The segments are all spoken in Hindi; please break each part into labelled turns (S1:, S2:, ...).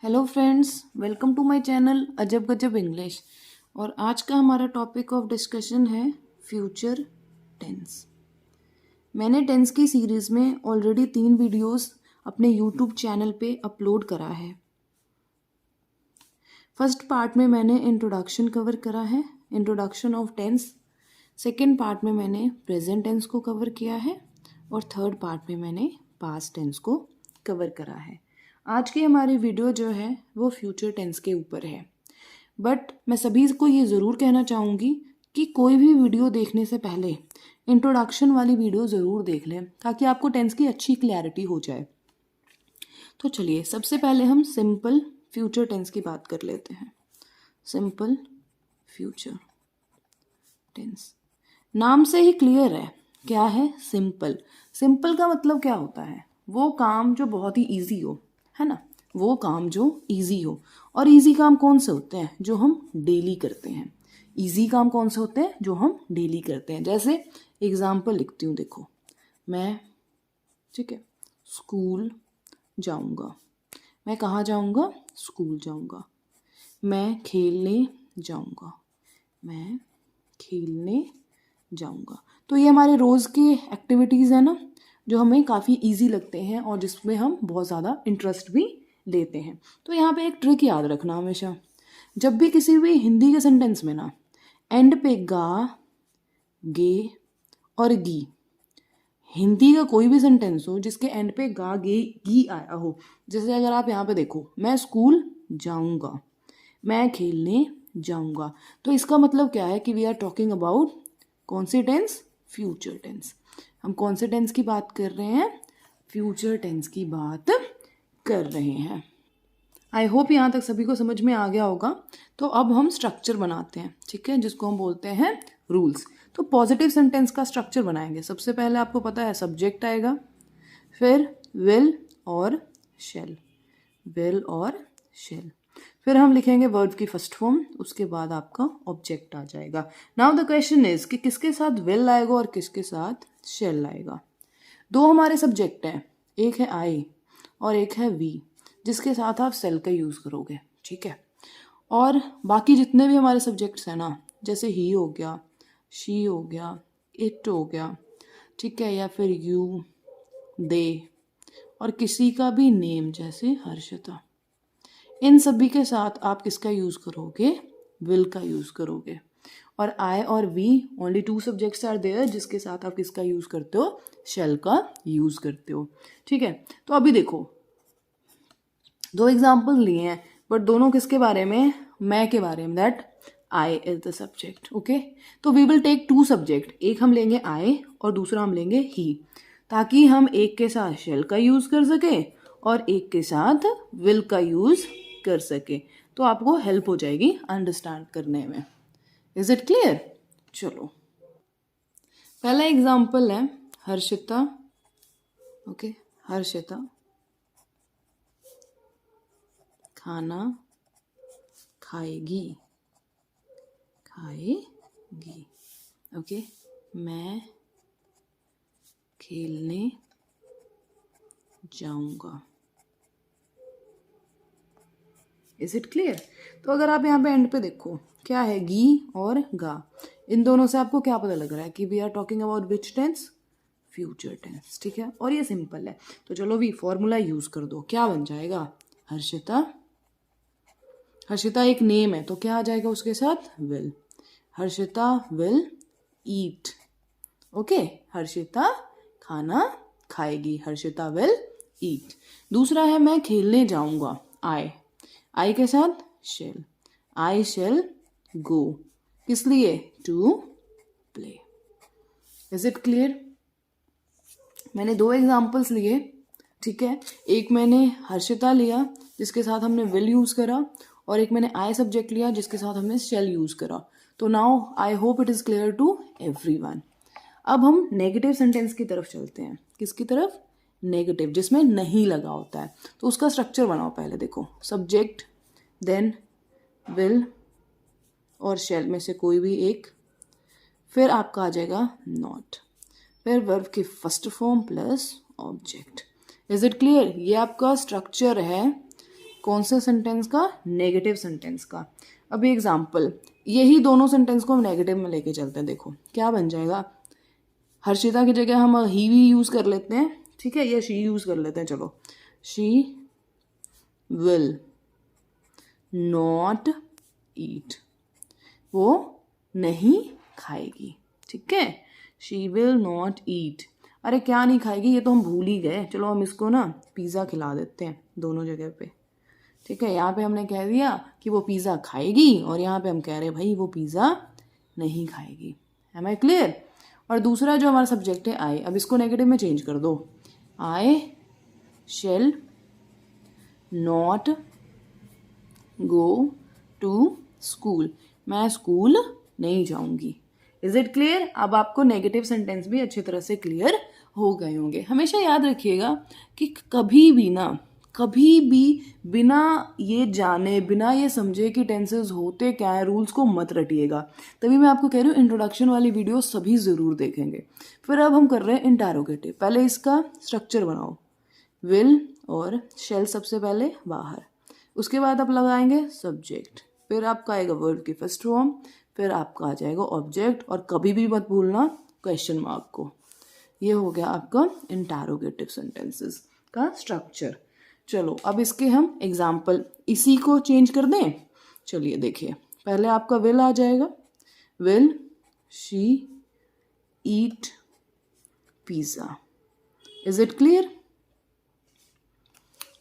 S1: Hello friends, welcome to my channel Ajab Gajab English. और आज का हमारा टॉपिक ऑफ डिस्कशन है फ्यूचर टेंस। मैंने टेंस की सीरीज़ में ऑलरेडी 3 वीडियोस अपने यूट्यूब चैनल पे अपलोड करा है। फर्स्ट पार्ट में मैंने इंट्रोडक्शन कवर करा है, introduction of tense. Second part में मैंने प्रेजेंट टेंस को कवर किया है और थर्ड पार्ट में मैंने पास्ट टेंस को कवर करा है। आज की हमारी वीडियो जो है वो फ्यूचर टेंस के ऊपर है। बट मैं सभी को ये ज़रूर कहना चाहूँगी कि कोई भी वीडियो देखने से पहले इंट्रोडक्शन वाली वीडियो ज़रूर देख लें ताकि आपको टेंस की अच्छी क्लैरिटी हो जाए। तो चलिए सबसे पहले हम सिंपल फ्यूचर टेंस की बात कर लेते हैं। सिंपल फ्यूचर टेंस नाम से ही क्लियर है क्या है सिंपल। सिंपल का मतलब क्या होता है? वो काम जो बहुत ही ईजी हो, है ना, वो काम जो इजी हो। और इजी काम कौन से होते हैं? जो हम डेली करते हैं। इजी काम कौन से होते हैं? जो हम डेली करते हैं। जैसे एग्जाम्पल लिखती हूँ, देखो, मैं, ठीक है, स्कूल जाऊँगा। मैं कहाँ जाऊँगा? स्कूल जाऊँगा। मैं खेलने जाऊँगा। मैं खेलने जाऊँगा। तो ये हमारे रोज़ के एक्टिविटीज़ है ना, जो हमें काफ़ी इजी लगते हैं और जिसमें हम बहुत ज़्यादा इंटरेस्ट भी लेते हैं। तो यहाँ पे एक ट्रिक याद रखना हमेशा, जब भी किसी भी हिंदी के सेंटेंस में ना एंड पे गा, गे और गी, हिंदी का कोई भी सेंटेंस हो जिसके एंड पे गा, गे, गी आया हो, जैसे अगर आप यहाँ पे देखो, मैं स्कूल जाऊँगा, मैं खेलने जाऊँगा, तो इसका मतलब क्या है कि वी आर टॉकिंग अबाउट कौन सी टेंस? Future tense. हम कौन से टेंस की बात कर रहे हैं? फ्यूचर टेंस की बात कर रहे हैं। आई होप यहाँ तक सभी को समझ में आ गया होगा। तो अब हम स्ट्रक्चर बनाते हैं, ठीक है, जिसको हम बोलते हैं रूल्स। तो पॉजिटिव सेंटेंस का स्ट्रक्चर बनाएंगे। सबसे पहले आपको पता है सब्जेक्ट आएगा, फिर विल और शेल, विल और शेल, फिर हम लिखेंगे वर्ब की फर्स्ट फॉर्म, उसके बाद आपका ऑब्जेक्ट आ जाएगा। नाउ द क्वेश्चन इज कि किसके साथ विल आएगा और किसके साथ शेल आएगा। दो हमारे सब्जेक्ट हैं, एक है आई और एक है वी, जिसके साथ आप सेल का यूज़ करोगे, ठीक है। और बाकी जितने भी हमारे सब्जेक्ट्स हैं ना, जैसे ही हो गया, शी हो गया, इट हो गया, ठीक है, या फिर यू, दे, और किसी का भी नेम जैसे हर्षिता, इन सभी के साथ आप किसका यूज़ करोगे? विल का यूज़ करोगे। और आई और we, only 2 subjects are there, जिसके साथ आप किसका यूज़ करते हो? शेल का यूज़ करते हो, ठीक है। तो अभी देखो, 2 एग्जाम्पल लिए हैं, बट दोनों किसके बारे में? मैं के बारे में, that I is the subject, okay. तो वी विल टेक 2 सब्जेक्ट, एक हम लेंगे आई और दूसरा हम लेंगे ही, ताकि हम एक के साथ शेल का यूज़ कर सके और एक के साथ विल का यूज़ कर सके। तो आपको हेल्प हो जाएगी अंडरस्टैंड करने में। Is it clear? चलो, पहला एग्जाम्पल है हर्षिता, ओके, हर्षिता खाना खाएगी, खाएगी, ओके। मैं खेलने जाऊंगा। Is it clear? तो अगर आप यहाँ पे एंड पे देखो, क्या है? गी और गा। इन दोनों से आपको क्या पता लग रहा है कि we are talking about which tense? Future tense, ठीक है। और ये सिंपल है, तो चलो भी फॉर्मूला यूज कर दो। क्या बन जाएगा? हर्षिता, हर्षिता एक नेम है तो क्या आ जाएगा उसके साथ? Will. Harshita will eat, okay. Harshita खाना खाएगी, हर्षिता विल ईट। दूसरा है मैं खेलने जाऊंगा, आई के साथ शेल, आई शेल गो, किस लिए? To play. Is it clear? मैंने 2 एग्जाम्पल्स लिए, ठीक है। एक मैंने हर्षिता लिया जिसके साथ हमने विल यूज़ करा, और एक मैंने आई सब्जेक्ट लिया जिसके साथ हमने शेल यूज़ करा। तो now I hope it is clear to everyone. अब हम नेगेटिव सेंटेंस की तरफ चलते हैं। किसकी तरफ? नेगेटिव, जिसमें नहीं लगा होता है। तो उसका स्ट्रक्चर बनाओ। पहले देखो, सब्जेक्ट, देन विल और शेल में से कोई भी एक, फिर आपका आ जाएगा नॉट, फिर वर्ब की first form plus object. Is it clear? ये आपका स्ट्रक्चर है कौन से सेंटेंस का? नेगेटिव सेंटेंस का। अब एग्जाम्पल, यही दोनों सेंटेंस को हम नेगेटिव में लेके चलते हैं। देखो क्या बन जाएगा, हर्षिता की जगह हम ही भी यूज़ कर लेते हैं, ठीक है, या शी यूज़ कर लेते हैं। चलो, शी विल नॉट ईट, वो नहीं खाएगी, ठीक है, शी विल नॉट ईट। अरे क्या नहीं खाएगी, ये तो हम भूल ही गए। चलो हम इसको ना पिज़्ज़ा खिला देते हैं दोनों जगह पे, ठीक है। यहाँ पे हमने कह दिया कि वो पिज़्ज़ा खाएगी और यहाँ पे हम कह रहे हैं भाई वो पिज़्ज़ा नहीं खाएगी। Am I clear? और दूसरा जो हमारा सब्जेक्ट है आई, अब इसको नेगेटिव में चेंज कर दो। I shall not go to school, मैं स्कूल नहीं जाऊंगी। Is it clear? अब आपको नेगेटिव सेंटेंस भी अच्छी तरह से क्लियर हो गए होंगे। हमेशा याद रखिएगा कि कभी भी बिना ये जाने, बिना ये समझे कि टेंसेस होते क्या है, रूल्स को मत रटिएगा। तभी मैं आपको कह रही हूँ इंट्रोडक्शन वाली वीडियो सभी ज़रूर देखेंगे। फिर अब हम कर रहे हैं इंटरोगेटिव। पहले इसका स्ट्रक्चर बनाओ, विल और शेल सबसे पहले बाहर, उसके बाद आप लगाएंगे सब्जेक्ट, फिर आपका आएगा वर्ब की फर्स्ट फॉर्म, फिर आपका आ जाएगा ऑब्जेक्ट, और कभी भी मत भूलना क्वेश्चन मार्क को। ये हो गया आपका इंटरोगेटिव सेंटेंसेस का स्ट्रक्चर। चलो अब इसके हम एग्जाम्पल इसी को चेंज कर दें। चलिए देखिए, पहले आपका विल आ जाएगा, will she eat pizza. Is it clear?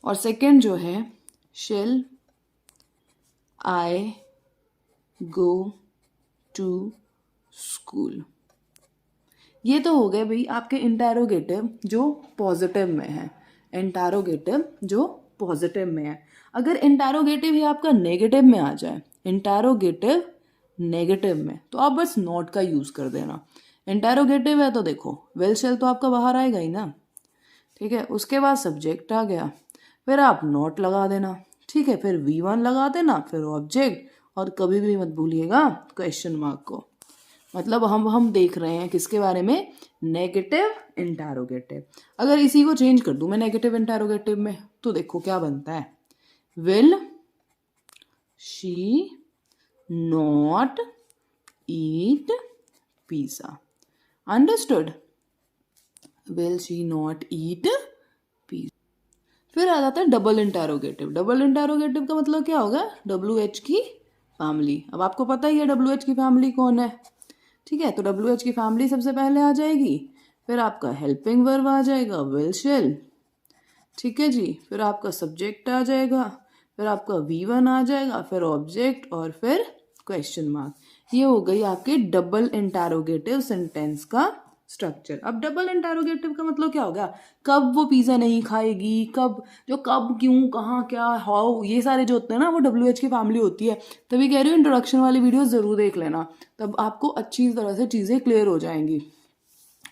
S1: और सेकेंड जो है, shall I go to school. ये तो हो गए भाई आपके इंटरोगेटिव जो पॉजिटिव में है, इंटरोगेटिव जो पॉजिटिव में है। अगर इंटरोगेटिव ही आपका नेगेटिव में आ जाए, इंटरोगेटिव नेगेटिव में, तो आप बस नॉट का यूज़ कर देना। इंटरोगेटिव है तो देखो विल शेल तो आपका बाहर आएगा ही ना, ठीक है। उसके बाद सब्जेक्ट आ गया, फिर आप नॉट लगा देना, ठीक है, फिर V1 लगा देना, फिर ऑब्जेक्ट, और कभी भी मत भूलिएगा क्वेश्चन मार्क को। मतलब हम देख रहे हैं किसके बारे में? Negative interrogative. अगर इसी को चेंज कर दूं मैं नेगेटिव इंटरोगेटिव में, तो देखो क्या बनता है, will she not eat pizza. Understood? Will she not eat pizza. फिर आ जाता है डबल इंटरोगेटिव। डबल इंटरोगेटिव का मतलब क्या होगा? WH की फैमिली। अब आपको पता ही है WH की फैमिली कौन है, ठीक है। तो WH की फैमिली सबसे पहले आ जाएगी, फिर आपका हेल्पिंग वर्ब आ जाएगा विल शेल, ठीक है जी, फिर आपका सब्जेक्ट आ जाएगा, फिर आपका V1 आ जाएगा, फिर ऑब्जेक्ट, और फिर क्वेश्चन मार्क। ये हो गई आपके डबल इंटरोगेटिव सेंटेंस का स्ट्रक्चर। अब डबल इंटरोगेटिव का मतलब क्या होगा? कब वो पिज़्ज़ा नहीं खाएगी, कब, जो कब, क्यों, कहाँ, क्या, हाउ, ये सारे जो होते हैं ना, वो WH की फैमिली होती है। तभी कह रही हूँ इंट्रोडक्शन वाली वीडियो ज़रूर देख लेना, तब आपको अच्छी तरह से चीज़ें क्लियर हो जाएंगी।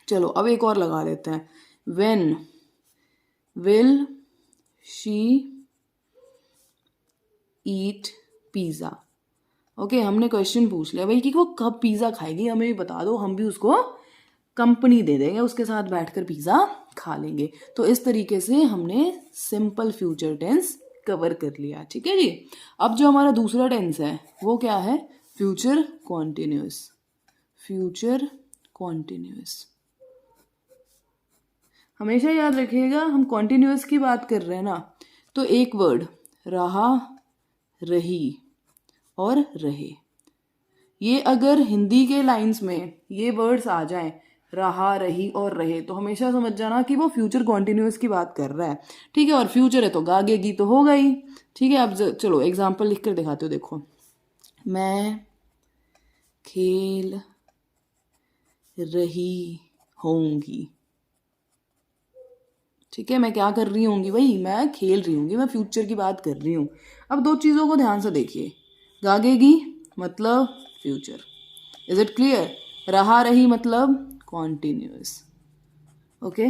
S1: चलो अब एक और लगा लेते हैं, when will she eat pizza. Okay, हमने क्वेश्चन पूछ लिया भाई कि वो कब पिज़्ज़ा खाएगी, हमें भी बता दो, हम भी उसको कंपनी दे देंगे, उसके साथ बैठकर पिज़्ज़ा खा लेंगे। तो इस तरीके से हमने सिंपल फ्यूचर टेंस कवर कर लिया, ठीक है जी। अब जो हमारा दूसरा टेंस है वो क्या है? Future continuous. फ्यूचर कॉन्टिन्यूस हमेशा याद रखिएगा, हम कॉन्टिन्यूस की बात कर रहे हैं ना, तो एक वर्ड रहा, रही और रहे, ये अगर हिंदी के लाइंस में ये वर्ड्स आ जाएं, रहा, रही और रहे, तो हमेशा समझ जाना कि वो फ्यूचर कॉन्टिन्यूस की बात कर रहा है, ठीक है। और फ्यूचर है तो गागेगी तो होगा ही, ठीक है। अब चलो एग्जाम्पल लिख कर दिखाते हो। देखो, मैं खेल रही होंगी, ठीक है। मैं क्या कर रही होंगी भाई? मैं खेल रही होंगी, मैं फ्यूचर की बात कर रही हूँ। अब दो चीज़ों को ध्यान से देखिए, गागेगी मतलब फ्यूचर, इज इट क्लियर? रहा, रही मतलब कॉन्टिन्यूस, ओके।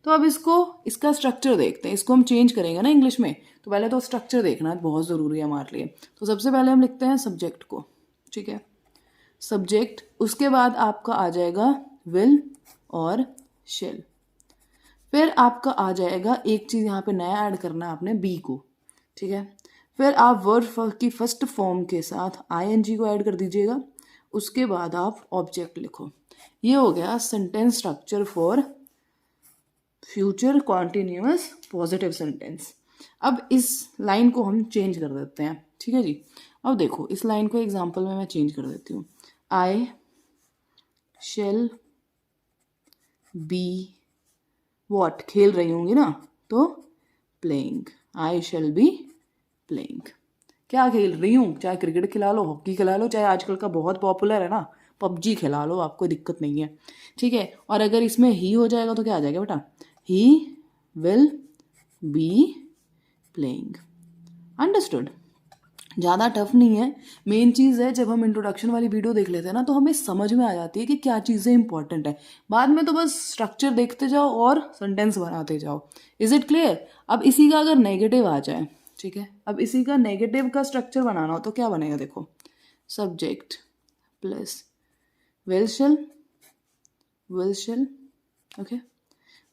S1: तो अब इसका स्ट्रक्चर देखते हैं, इसको हम चेंज करेंगे ना इंग्लिश में, तो पहले तो स्ट्रक्चर देखना बहुत ज़रूरी है हमारे लिए। तो सबसे पहले हम लिखते हैं सब्जेक्ट को, ठीक है, सब्जेक्ट, उसके बाद आपका आ जाएगा विल और शेल, फिर आपका आ जाएगा एक चीज़ यहाँ पे नया ऐड करना है आपने, बी को, ठीक है। फिर आप वर्ब की फर्स्ट फॉर्म के साथ आईएनजी को ऐड कर दीजिएगा, उसके बाद आप ऑब्जेक्ट लिखो। ये हो गया sentence structure for future continuous positive sentence. अब इस लाइन को हम चेंज कर देते हैं, ठीक है जी। अब देखो इस लाइन को एग्जांपल में मैं चेंज कर देती हूँ। आई शेल बी वॉट, खेल रही होंगी ना, तो playing, I shall be playing. क्या खेल रही हूँ, चाहे क्रिकेट खिला लो, हॉकी खिला लो, चाहे आजकल का बहुत पॉपुलर है ना पबजी खिला लो, आपको दिक्कत नहीं है, ठीक है। और अगर इसमें ही हो जाएगा तो क्या आ जाएगा बेटा, he will be playing. Understood. ज़्यादा टफ नहीं है। मेन चीज़ है जब हम इंट्रोडक्शन वाली वीडियो देख लेते हैं ना तो हमें समझ में आ जाती है कि क्या चीज़ें इंपॉर्टेंट है। बाद में तो बस स्ट्रक्चर देखते जाओ और सेंटेंस बनाते जाओ। Is it clear. अब इसी का अगर नेगेटिव आ जाए, ठीक है, अब इसी का नेगेटिव का स्ट्रक्चर बनाना हो तो क्या बनेगा, देखो subject plus will shall okay,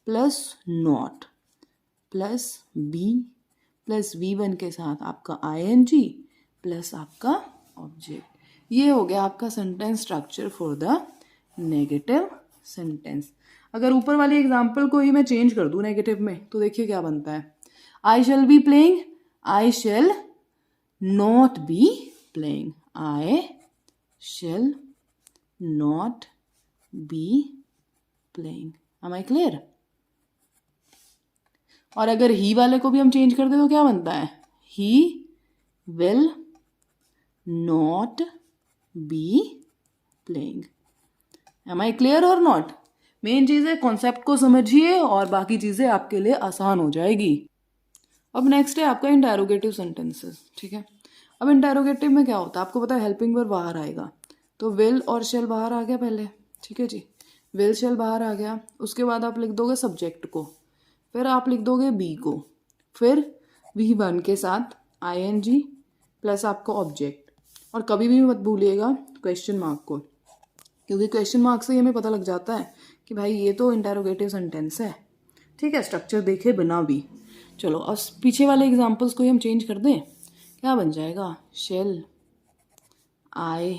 S1: plus not plus be plus V1 के साथ आपका ING प्लस आपका ऑब्जेक्ट। ये हो गया आपका sentence structure for the negative sentence. अगर ऊपर वाली एग्जांपल को ही मैं चेंज कर दूं नेगेटिव में तो देखिए क्या बनता है, I shall be playing, I shall not be playing, I shall not be playing. Am I clear. और अगर ही वाले को भी हम चेंज कर दे तो क्या बनता है, he will not be playing. Am I clear और नॉट। मेन चीज़ है कॉन्सेप्ट को समझिए और बाकी चीज़ें आपके लिए आसान हो जाएगी। अब नेक्स्ट है आपका इंटरोगेटिव सेंटेंसेस, ठीक है। अब इंटरोगेटिव में क्या होता है, आपको पता है हेल्पिंग वर्ब बाहर आएगा, तो विल और शेल बाहर आ गया पहले, ठीक है जी, विल शेल बाहर आ गया। उसके बाद आप लिख दोगे सब्जेक्ट को, फिर आप लिख दोगे बी को, फिर V1 के साथ ING प्लस आपका ऑब्जेक्ट। और कभी भी मत भूलिएगा क्वेश्चन मार्क को, क्योंकि क्वेश्चन मार्क से हमें पता लग जाता है कि भाई ये तो इंटरोगेटिव सेंटेंस है, ठीक है, स्ट्रक्चर देखे बिना भी। चलो अब पीछे वाले एग्जांपल्स को ही हम चेंज कर दें, क्या बन जाएगा, shall I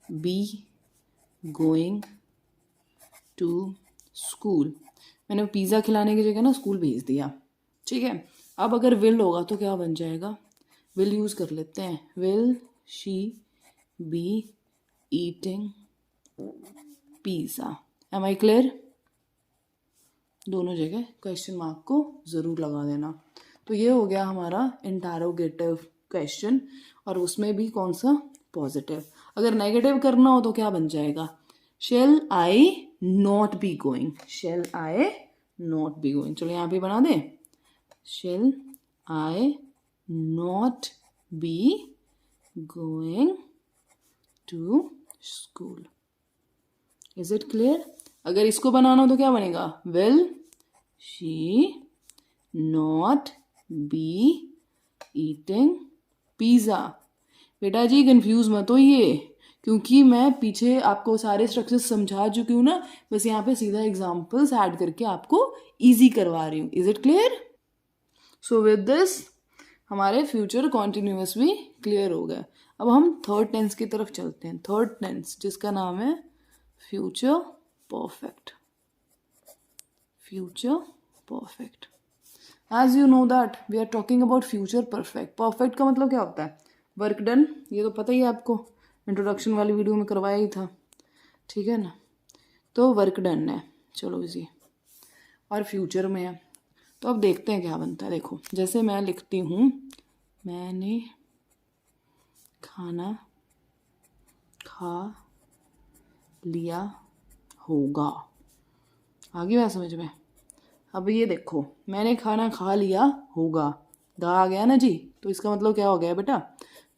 S1: be going to school. मैंने पिज़्ज़ा खिलाने की जगह ना स्कूल भेज दिया, ठीक है। अब अगर विल होगा तो क्या बन जाएगा, विल यूज़ कर लेते हैं, will she be eating pizza. Am I clear. दोनों जगह क्वेश्चन मार्क को ज़रूर लगा देना। तो ये हो गया हमारा इंटरोगेटिव क्वेश्चन, और उसमें भी कौन सा, पॉजिटिव। अगर नेगेटिव करना हो तो क्या बन जाएगा, shall I not be going, shall I not be going. चलो यहाँ पे बना दें, shall I not be going to school. Is it clear. अगर इसको बनाना हो तो क्या बनेगा, will she not be eating pizza. बेटा जी कंफ्यूज मत होइए, क्योंकि मैं पीछे आपको सारे स्ट्रक्चर्स समझा चुकी हूँ ना, बस यहाँ पे सीधा एग्जांपल्स ऐड करके आपको इजी करवा रही हूँ। Is it clear. So with this हमारे फ्यूचर कॉन्टिन्यूअस भी क्लियर हो गए। अब हम थर्ड टेंस की तरफ चलते हैं। थर्ड टेंस जिसका नाम है future perfect. Future perfect, as you know that we are talking about future perfect. Perfect का मतलब क्या होता है, वर्क डन, ये तो पता ही है आपको, इंट्रोडक्शन वाली वीडियो में करवाया ही था, ठीक है ना। तो वर्क डन है, चलो इजी, और फ्यूचर में है। तो अब देखते हैं क्या बनता है। देखो जैसे मैं लिखती हूँ, मैंने खाना खा लिया होगा, आ गई बात समझ में। अब ये देखो मैंने खाना खा लिया होगा, गा आ गया ना जी, तो इसका मतलब क्या हो गया बेटा,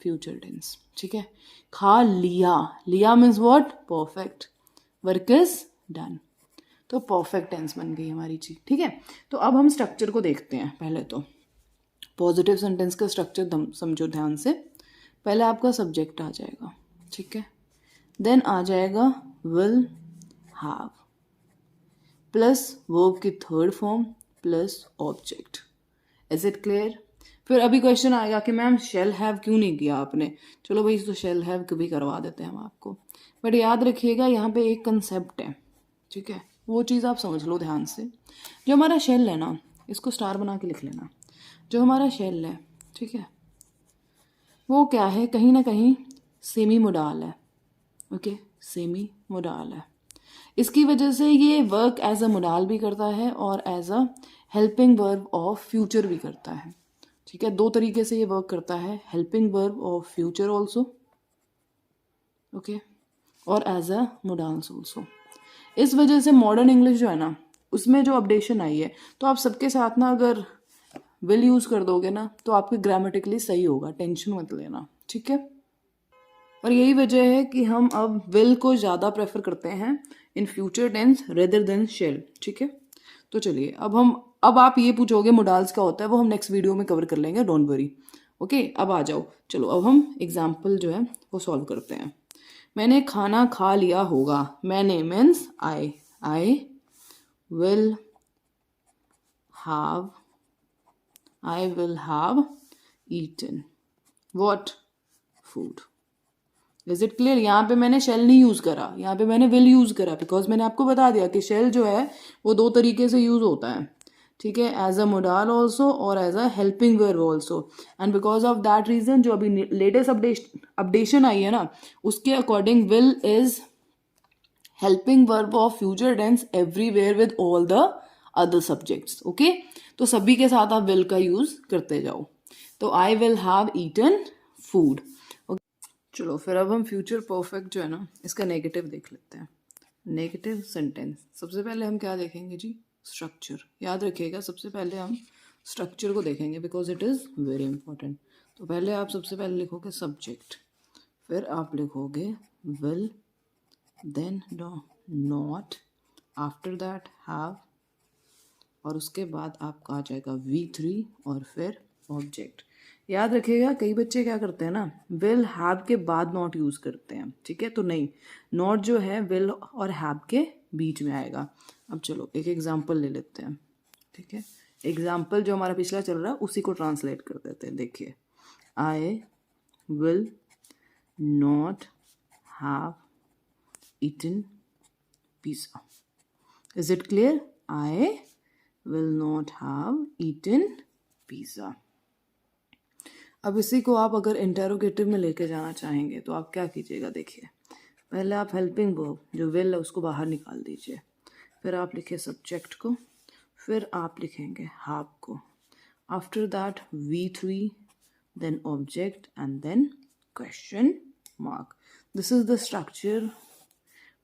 S1: फ्यूचर टेंस, ठीक है। खा लिया, लिया means what, perfect, work is done, तो परफेक्ट टेंस बन गई हमारी चीज, ठीक है। तो अब हम स्ट्रक्चर को देखते हैं। पहले तो पॉजिटिव सेंटेंस का स्ट्रक्चर समझो ध्यान से। पहले आपका सब्जेक्ट आ जाएगा, ठीक है, देन आ जाएगा विल हैव प्लस वर्ब की third form plus object. Is it clear. फिर अभी क्वेश्चन आएगा कि मैम शेल हैव क्यों नहीं किया आपने, चलो भाई तो शेल हैव कभी करवा देते हैं हम आपको, बट याद रखिएगा यहाँ पे एक कंसेप्ट है, ठीक है, वो चीज़ आप समझ लो ध्यान से। जो हमारा शेल है ना, इसको स्टार बना के लिख लेना, जो हमारा शेल है, ठीक है, वो क्या है, कहीं ना कहीं सेमी मोडाल है, ओके, सेमी मोडाल है। इसकी वजह से ये वर्क एज अ मोडाल भी करता है और as a helping verb of future भी करता है, ठीक है, दो तरीके से ये वर्क करता है, helping verb of future also, okay, और एज अ मोडाल्स ऑल्सो। इस वजह से मॉडर्न इंग्लिश जो है ना, उसमें जो अपडेशन आई है, तो आप सबके साथ ना अगर विल यूज़ कर दोगे ना तो आपके ग्रामेटिकली सही होगा, टेंशन मत लेना, ठीक है। और यही वजह है कि हम अब विल को ज़्यादा प्रेफर करते हैं in future tense rather than shall, ठीक है। तो चलिए अब आप ये पूछोगे मोडाल्स क्या होता है, वो हम नेक्स्ट वीडियो में कवर कर लेंगे, डोंट वरी, ओके। अब आ जाओ, चलो अब हम एग्जाम्पल जो है वो सॉल्व करते हैं। मैंने खाना खा लिया होगा, मैंने means I will have eaten what food. Is it clear? यहाँ पे मैंने शेल नहीं यूज करा, यहाँ पे मैंने विल यूज करा, बिकॉज मैंने आपको बता दिया कि शेल जो है वो दो तरीके से यूज होता है, ठीक है, एज अ मोडाल ऑल्सो और as a helping verb also. And because of that reason जो अभी लेटेस्ट अपडेशन आई है ना, उसके according will is helping verb of future tense everywhere with all the other subjects, okay. तो सभी के साथ आप विल का यूज करते जाओ। तो I will have eaten food. चलो फिर अब हम फ्यूचर परफेक्ट जो है ना, इसका नेगेटिव देख लेते हैं। नेगेटिव सेंटेंस, सबसे पहले हम क्या देखेंगे जी, स्ट्रक्चर। याद रखिएगा सबसे पहले हम स्ट्रक्चर को देखेंगे because it is very important. तो पहले आप सबसे पहले लिखोगे सब्जेक्ट, फिर आप लिखोगे will, then not, after that have, और उसके बाद आपका आ जाएगा V3 और फिर ऑब्जेक्ट। याद रखिएगा कई बच्चे क्या करते हैं ना, विल हैव के बाद नॉट यूज़ करते हैं, ठीक है, तो नहीं, नॉट जो है विल और हैव के बीच में आएगा। अब चलो एक एग्जांपल ले लेते हैं, ठीक है, एग्जांपल जो हमारा पिछला चल रहा है उसी को ट्रांसलेट कर देते हैं। देखिए, I will not have eaten pizza. Is it clear? I will not have eaten pizza। अब इसी को आप अगर इंटेरोगेटिव में लेके जाना चाहेंगे तो आप क्या कीजिएगा, देखिए, पहले आप हेल्पिंग वर्ब जो विल है उसको बाहर निकाल दीजिए, फिर आप लिखिए सब्जेक्ट को, फिर आप लिखेंगे हैव को, after that V3, then object and then question mark. This is the structure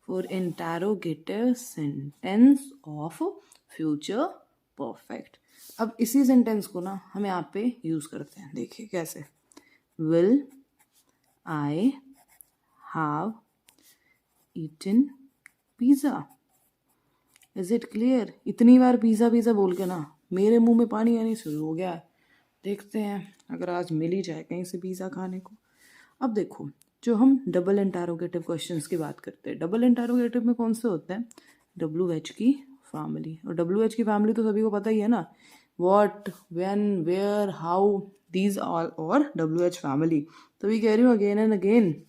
S1: for interrogative sentence of future perfect. अब इसी सेंटेंस को ना हम यहाँ पे यूज करते हैं, देखिए कैसे, will I have eaten pizza. Is it clear? इतनी बार पिज़्ज़ा पिज़्ज़ा बोल के ना मेरे मुंह में पानी आनी शुरू हो गया है। देखते हैं अगर आज मिल ही जाए कहीं से पिज़्ज़ा खाने को। अब देखो, जो हम डबल इंटेरोगेटिव क्वेश्चंस की बात करते हैं, डबल इंटेरोगेटिव में कौन से होते हैं, WH की फैमिली। और WH की फैमिली तो सभी को पता ही है ना, what, when, where, how, these all और WH फैमिली। तो ये कह रही हूँ अगेन एंड अगेन,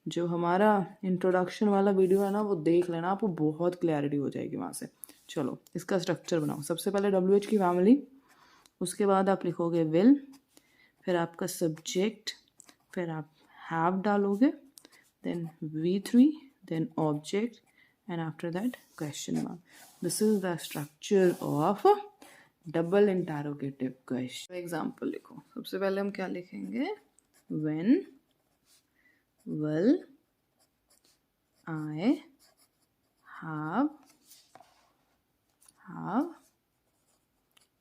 S1: जो हमारा इंट्रोडक्शन वाला वीडियो है ना वो देख लेना, आपको बहुत क्लैरिटी हो जाएगी वहाँ से। चलो इसका स्ट्रक्चर बनाओ, सबसे पहले WH की फैमिली, उसके बाद आप लिखोगे विल, फिर आपका सब्जेक्ट, फिर आप हैव डालोगे, then V3, then object and after that question mark. This is the structure of double interrogative question. For example लिखो, सबसे पहले हम क्या लिखेंगे, when will I have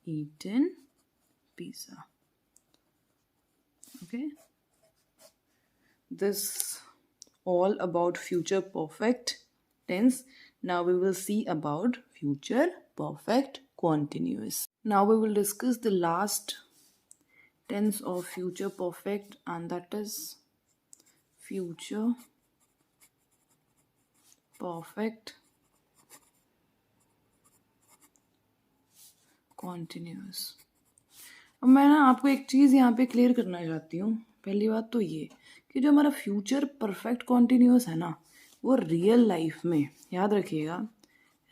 S1: eaten pizza? Okay, this all about future perfect tense. Now we will see about future perfect continuous. Now we will discuss the last tense of future perfect, and that is future perfect continuous. अब मैं ना आपको एक चीज़ यहाँ पे क्लियर करना चाहती हूँ। पहली बात तो ये कि जो हमारा फ्यूचर परफेक्ट कॉन्टिन्यूअस है ना, वो रियल लाइफ में, याद रखिएगा,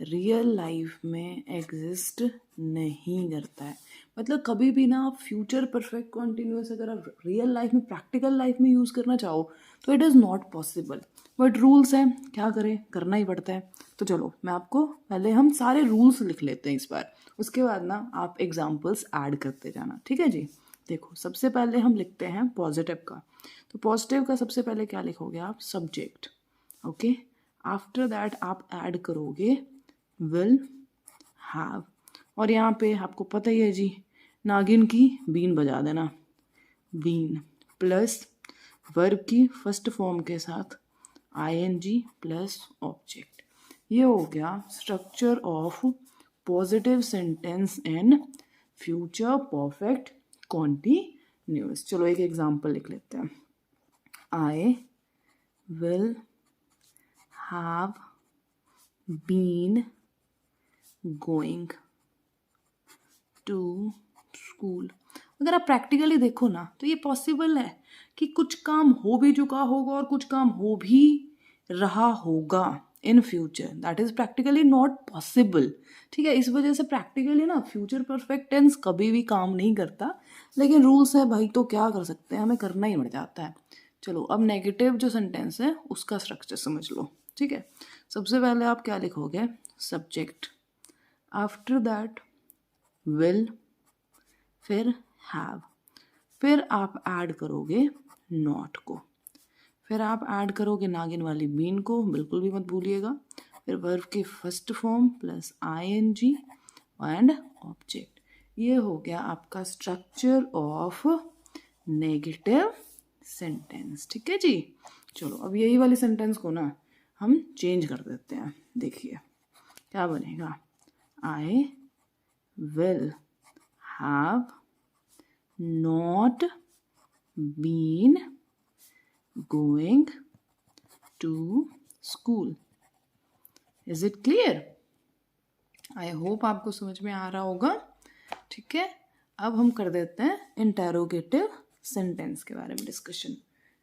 S1: रियल लाइफ में एग्जिस्ट नहीं करता है। मतलब कभी भी ना आप फ्यूचर परफेक्ट कॉन्टिन्यूअस अगर आप रियल लाइफ में, प्रैक्टिकल लाइफ में यूज़ करना चाहो तो it is not possible. But rules हैं, क्या करें, करना ही पड़ता है। तो चलो मैं आपको पहले हम सारे रूल्स लिख लेते हैं इस बार, उसके बाद ना आप एग्जाम्पल्स ऐड करते जाना, ठीक है जी। देखो सबसे पहले हम लिखते हैं पॉजिटिव का। तो पॉजिटिव का सबसे पहले क्या लिखोगे आप, सब्जेक्ट, ओके। आफ्टर दैट आप ऐड करोगे विल हैव, और यहाँ पे आपको पता ही है जी, नागिन की बीन बजा देना, बीन प्लस वर्ब की फर्स्ट फॉर्म के साथ ing प्लस ऑब्जेक्ट। ये हो गया structure of positive sentence in future perfect continuous. चलो एक एग्जांपल लिख लेते हैं। I will have been going to school. अगर आप प्रैक्टिकली देखो ना तो ये पॉसिबल है कि कुछ काम हो भी चुका होगा और कुछ काम हो भी रहा होगा in future, that is practically not possible. ठीक है, इस वजह से प्रैक्टिकली ना फ्यूचर परफेक्ट टेंस कभी भी काम नहीं करता, लेकिन रूल्स है भाई तो क्या कर सकते हैं, हमें करना ही पड़ जाता है। चलो अब नेगेटिव जो सेंटेंस है उसका स्ट्रक्चर समझ लो। ठीक है, सबसे पहले आप क्या लिखोगे, सब्जेक्ट, आफ्टर दैट विल, फिर हैव, फिर आप ऐड करोगे नॉट को, फिर आप ऐड करोगे नागिन वाली बीन को, बिल्कुल भी मत भूलिएगा, फिर वर्ब की first form plus ing and object. ये हो गया आपका स्ट्रक्चर ऑफ नेगेटिव सेंटेंस। ठीक है जी। चलो अब यही वाली सेंटेंस को ना हम चेंज कर देते हैं। देखिए क्या बनेगा, I will have not been going to school. Is it clear? I hope आपको समझ में आ रहा होगा। ठीक है, अब हम कर देते हैं इंटेरोगेटिव सेंटेंस के बारे में डिस्कशन।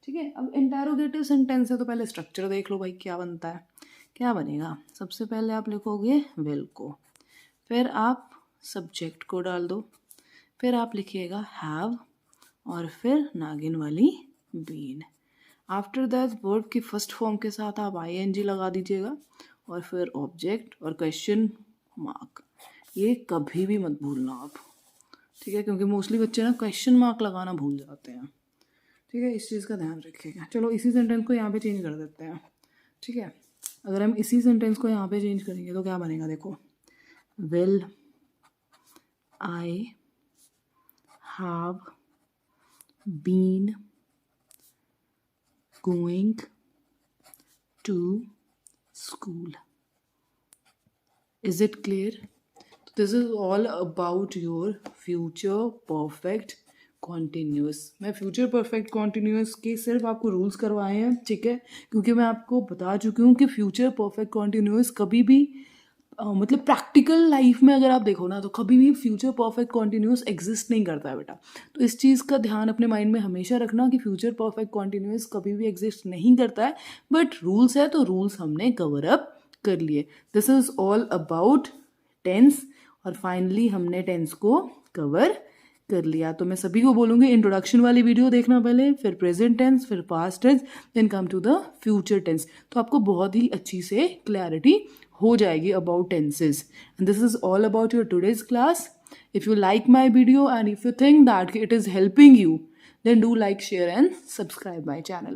S1: ठीक है, अब इंटेरोगेटिव सेंटेंस है तो पहले स्ट्रक्चर देख लो भाई क्या बनता है। क्या बनेगा, सबसे पहले आप लिखोगे विल को, फिर आप सब्जेक्ट को डाल दो, फिर आप लिखिएगा हैव और फिर नागिन वाली बीन। आफ्टर दैट वर्ब की फर्स्ट फॉर्म के साथ आप ing लगा दीजिएगा और फिर ऑब्जेक्ट और क्वेश्चन मार्क। ये कभी भी मत भूलना आप, ठीक है, क्योंकि मोस्टली बच्चे ना क्वेश्चन मार्क लगाना भूल जाते हैं। ठीक है, इस चीज़ का ध्यान रखिएगा। चलो इसी सेंटेंस को यहाँ पे चेंज कर देते हैं। ठीक है, अगर हम इसी सेंटेंस को यहाँ पे चेंज करेंगे तो क्या बनेगा, देखो, will I have been going to school. Is it clear? This is all about your future perfect continuous. मैं future perfect continuous के सिर्फ आपको रूल्स करवाए हैं, ठीक है, क्योंकि मैं आपको बता चुकी हूँ कि future perfect continuous कभी भी मतलब प्रैक्टिकल लाइफ में अगर आप देखो ना तो कभी भी फ्यूचर परफेक्ट कॉन्टिन्यूस एग्जिस्ट नहीं करता है बेटा। तो इस चीज़ का ध्यान अपने माइंड में हमेशा रखना कि फ्यूचर परफेक्ट कॉन्टिन्यूस कभी भी एग्जिस्ट नहीं करता है, बट रूल्स है तो रूल्स हमने कवर अप कर लिए। This is all about tense, और फाइनली हमने टेंस को कवर कर लिया। तो मैं सभी को बोलूँगी इंट्रोडक्शन वाली वीडियो देखना पहले, फिर प्रेजेंट टेंस, फिर past tense, then come to the future tense. तो आपको बहुत ही अच्छी से क्लैरिटी हो जाएगी about tenses. And this is all about your today's class. If you like my video and if you think that it is helping you, then do like, share and subscribe my channel.